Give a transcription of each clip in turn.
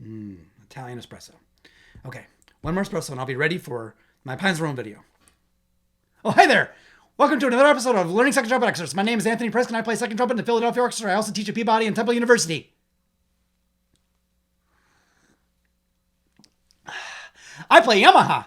Italian espresso. Okay, one more espresso and I'll be ready for my Pines of Rome video. Oh, hi there! Welcome to another episode of Learning Second Trumpet Excerpts. My name is Anthony Preston. I play second trumpet in the Philadelphia Orchestra. I also teach at Peabody and Temple University. I play Yamaha.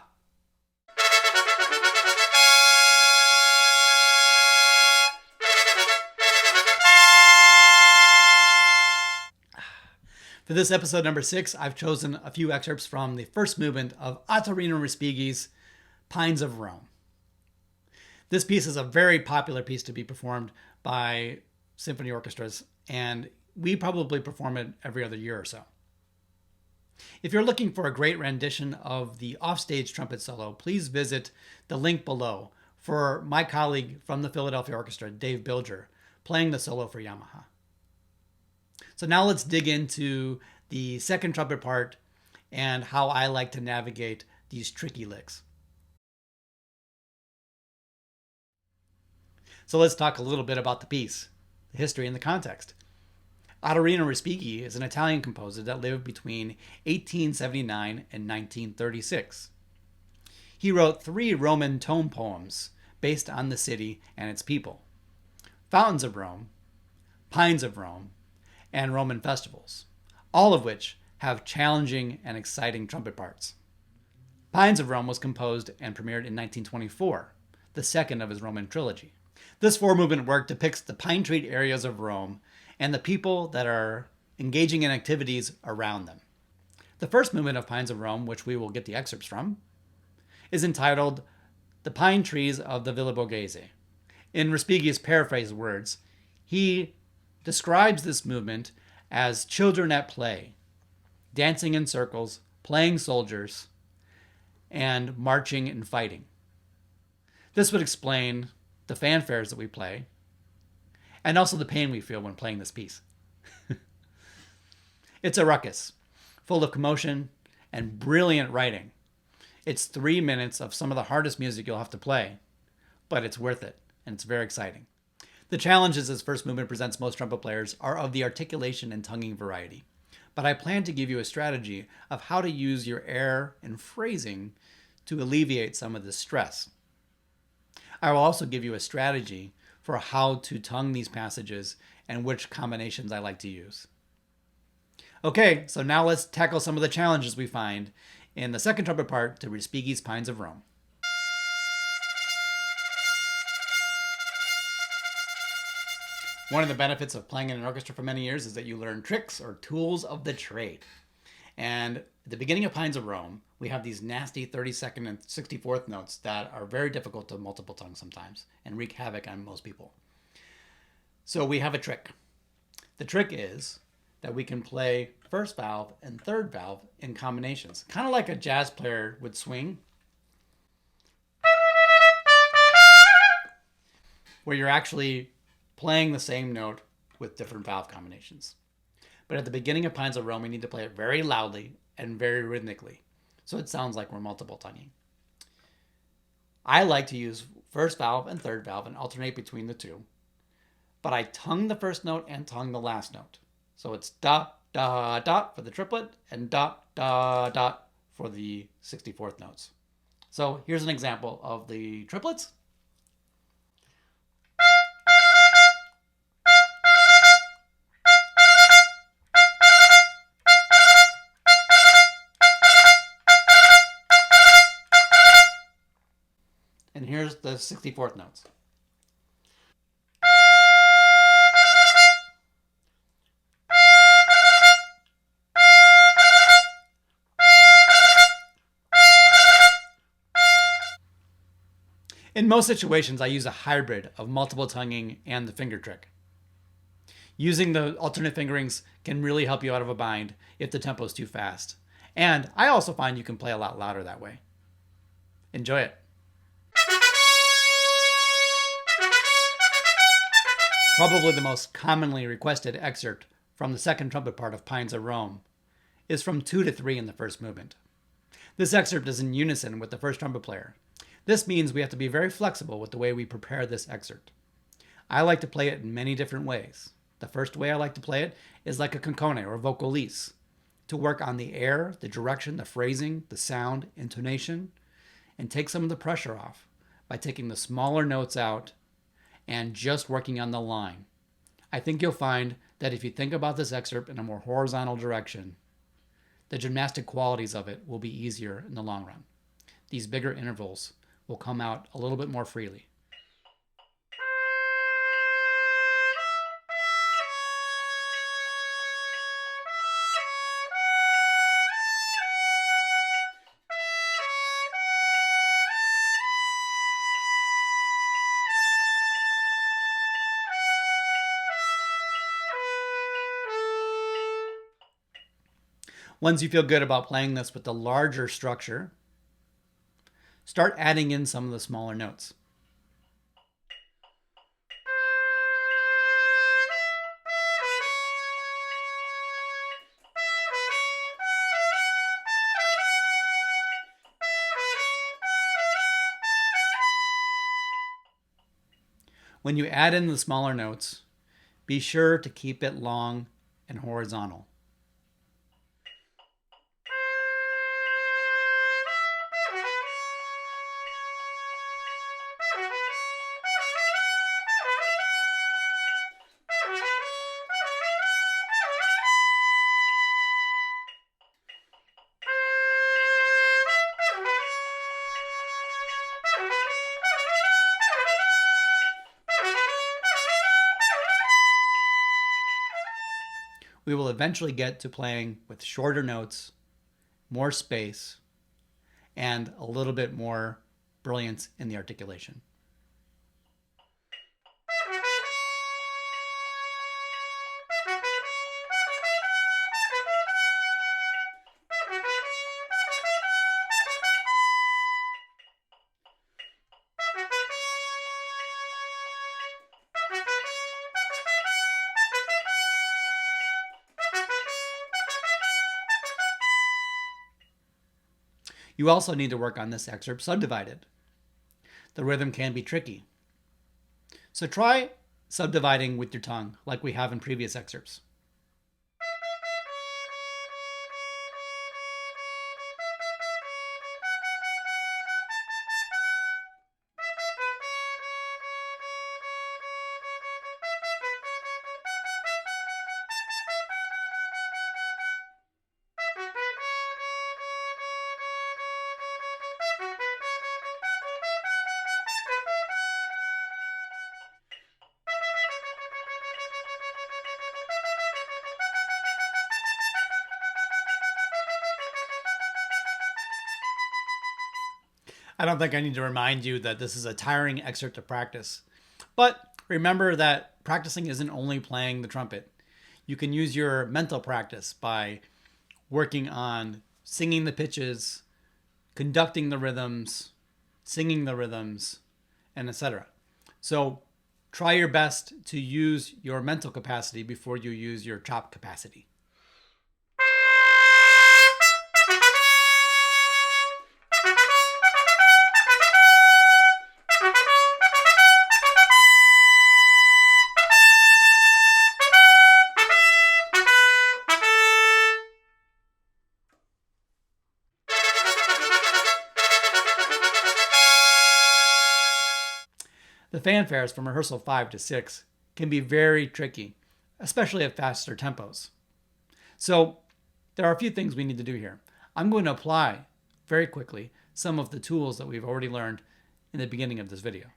For this episode number 6, I've chosen a few excerpts from the first movement of Ottorino Respighi's Pines of Rome. This piece is a very popular piece to be performed by symphony orchestras, and we probably perform it every other year or so. If you're looking for a great rendition of the offstage trumpet solo, please visit the link below for my colleague from the Philadelphia Orchestra, Dave Bilger, playing the solo for Yamaha. So now let's dig into the second trumpet part and how I like to navigate these tricky licks. So let's talk a little bit about the piece, the history and the context. Ottorino Respighi is an Italian composer that lived between 1879 and 1936. He wrote 3 Roman tone poems based on the city and its people: Fountains of Rome, Pines of Rome, and Roman festivals, all of which have challenging and exciting trumpet parts. Pines of Rome was composed and premiered in 1924, the second of his Roman trilogy. This 4-movement work depicts the pine treed areas of Rome and the people that are engaging in activities around them. The first movement of Pines of Rome, which we will get the excerpts from, is entitled The Pine Trees of the Villa Borghese. In Respighi's paraphrased words, he describes this movement as children at play, dancing in circles, playing soldiers, and marching and fighting. This would explain the fanfares that we play, and also the pain we feel when playing this piece. It's a ruckus, full of commotion and brilliant writing. It's 3 minutes of some of the hardest music you'll have to play, but it's worth it, and it's very exciting. The challenges this first movement presents most trumpet players are of the articulation and tonguing variety, but I plan to give you a strategy of how to use your air and phrasing to alleviate some of this stress. I will also give you a strategy for how to tongue these passages and which combinations I like to use. Okay, so now let's tackle some of the challenges we find in the second trumpet part to Respighi's Pines of Rome. One of the benefits of playing in an orchestra for many years is that you learn tricks or tools of the trade. And at the beginning of Pines of Rome, we have these nasty 32nd and 64th notes that are very difficult to multiple tongue sometimes and wreak havoc on most people. So we have a trick. The trick is that we can play first valve and third valve in combinations, kind of like a jazz player would swing, where you're actually playing the same note with different valve combinations. But at the beginning of Pines of Rome, we need to play it very loudly and very rhythmically, so it sounds like we're multiple tonguing. I like to use first valve and third valve and alternate between the two, but I tongue the first note and tongue the last note. So it's dot, dot, dot for the triplet and dot, dot, dot for the 64th notes. So here's an example of the triplets. And here's the 64th notes. In most situations, I use a hybrid of multiple tonguing and the finger trick. Using the alternate fingerings can really help you out of a bind if the tempo is too fast. And I also find you can play a lot louder that way. Enjoy it. Probably the most commonly requested excerpt from the second trumpet part of Pines of Rome is from 2 to 3 in the first movement. This excerpt is in unison with the first trumpet player. This means we have to be very flexible with the way we prepare this excerpt. I like to play it in many different ways. The first way I like to play it is like a concone or vocalise. to work on the air, the direction, the phrasing, the sound, intonation, and take some of the pressure off by taking the smaller notes out and just working on the line. I think you'll find that if you think about this excerpt in a more horizontal direction, the gymnastic qualities of it will be easier in the long run. These bigger intervals will come out a little bit more freely. Once you feel good about playing this with the larger structure, start adding in some of the smaller notes. When you add in the smaller notes, be sure to keep it long and horizontal. We will eventually get to playing with shorter notes, more space, and a little bit more brilliance in the articulation. You also need to work on this excerpt subdivided. The rhythm can be tricky. So try subdividing with your tongue like we have in previous excerpts. I don't think I need to remind you that this is a tiring excerpt to practice. But remember that practicing isn't only playing the trumpet. You can use your mental practice by working on singing the pitches, conducting the rhythms, singing the rhythms, and etc. So try your best to use your mental capacity before you use your chop capacity. The fanfares from rehearsal 5 to 6 can be very tricky, especially at faster tempos. So there are a few things we need to do here. I'm going to apply very quickly some of the tools that we've already learned in the beginning of this video.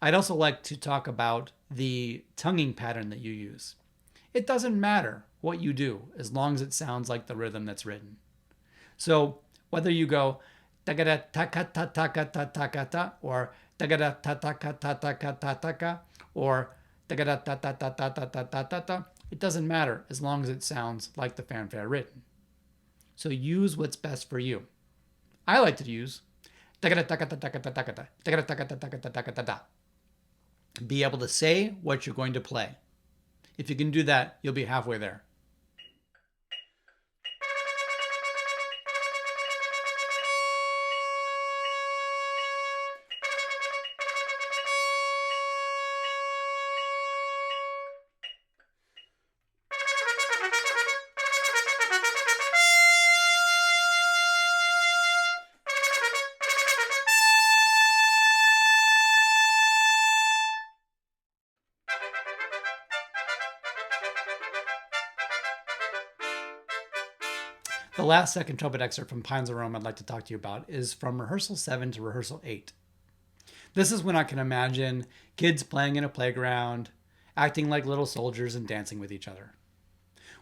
I'd also like to talk about the tonguing pattern that you use. It doesn't matter what you do as long as it sounds like the rhythm that's written. So whether you go tagada taka ta taka ta taka ta or tagada ta taka ta taka ta taka or tagada ta ta ta ta ta ta ta ta ta, it doesn't matter as long as it sounds like the fanfare written. So use what's best for you. I like to use be able to say what you're going to play. If you can do that, you'll be halfway there. The last second trumpet excerpt from Pines of Rome I'd like to talk to you about is from rehearsal 7 to rehearsal 8. This is when I can imagine kids playing in a playground, acting like little soldiers and dancing with each other.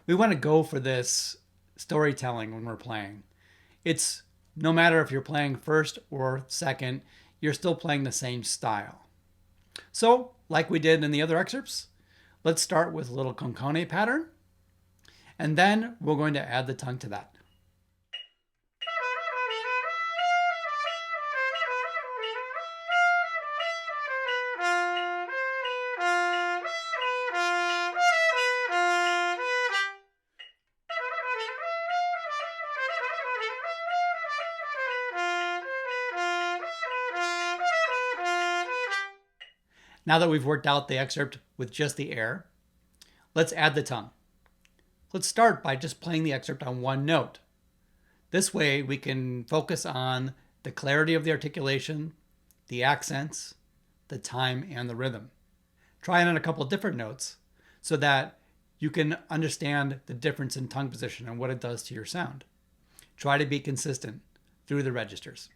We want to go for this storytelling when we're playing. It's no matter if you're playing first or second, you're still playing the same style. So, like we did in the other excerpts, let's start with a little concone pattern, and then we're going to add the tongue to that. Now that we've worked out the excerpt with just the air, let's add the tongue. Let's start by just playing the excerpt on one note. This way we can focus on the clarity of the articulation, the accents, the time, and the rhythm. Try it on a couple of different notes so that you can understand the difference in tongue position and what it does to your sound. Try to be consistent through the registers.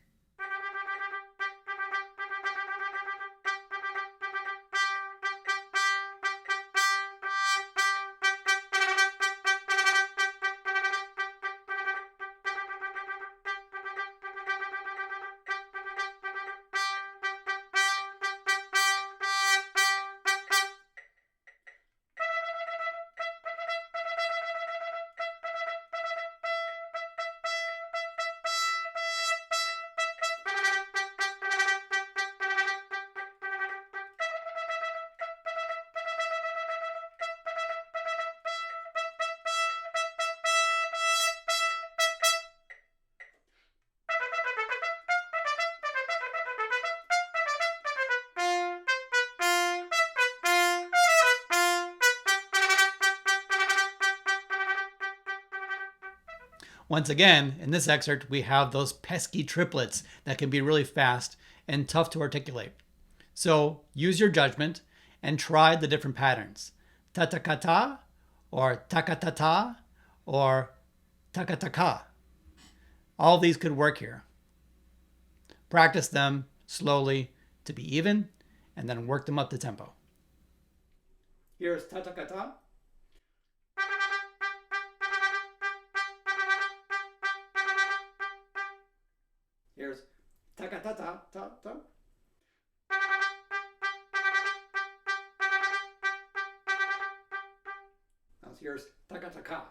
Once again, in this excerpt, we have those pesky triplets that can be really fast and tough to articulate. So use your judgment and try the different patterns. Ta-ta-ka-ta, or ta-ka-ta-ta, or ta-ka-ta-ka. All these could work here. Practice them slowly to be even, and then work them up to tempo. Here's ta-ta-ka-ta. Here's ta-ka-ta-ta-ta-ta. Now here's ta-ka-ta-ka.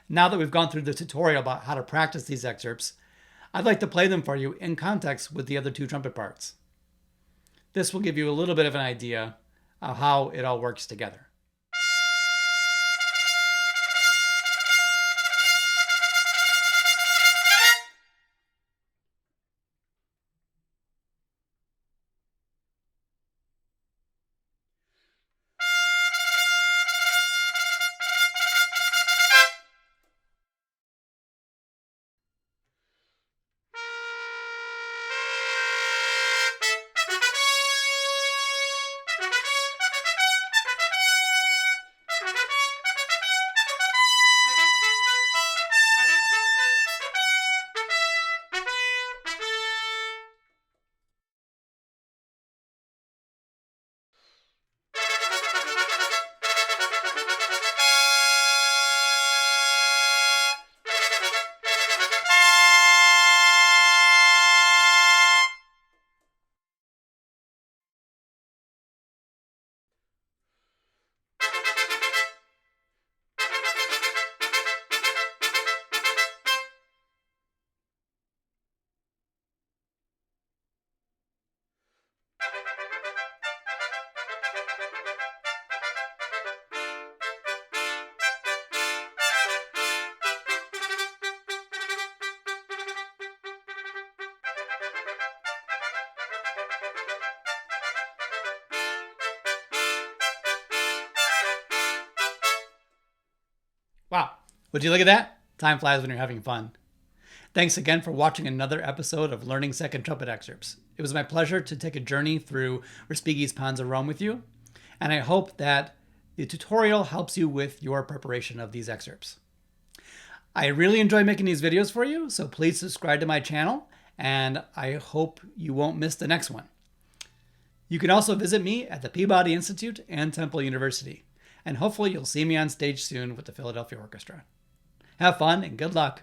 Now that we've gone through the tutorial about how to practice these excerpts, I'd like to play them for you in context with the other two trumpet parts. This will give you a little bit of an idea of how it all works together. Would you look at that? Time flies when you're having fun. Thanks again for watching another episode of Learning Second Trumpet Excerpts. It was my pleasure to take a journey through Respighi's Panza Rom with you, and I hope that the tutorial helps you with your preparation of these excerpts. I really enjoy making these videos for you, so please subscribe to my channel, and I hope you won't miss the next one. You can also visit me at the Peabody Institute and Temple University, and hopefully you'll see me on stage soon with the Philadelphia Orchestra. Have fun and good luck.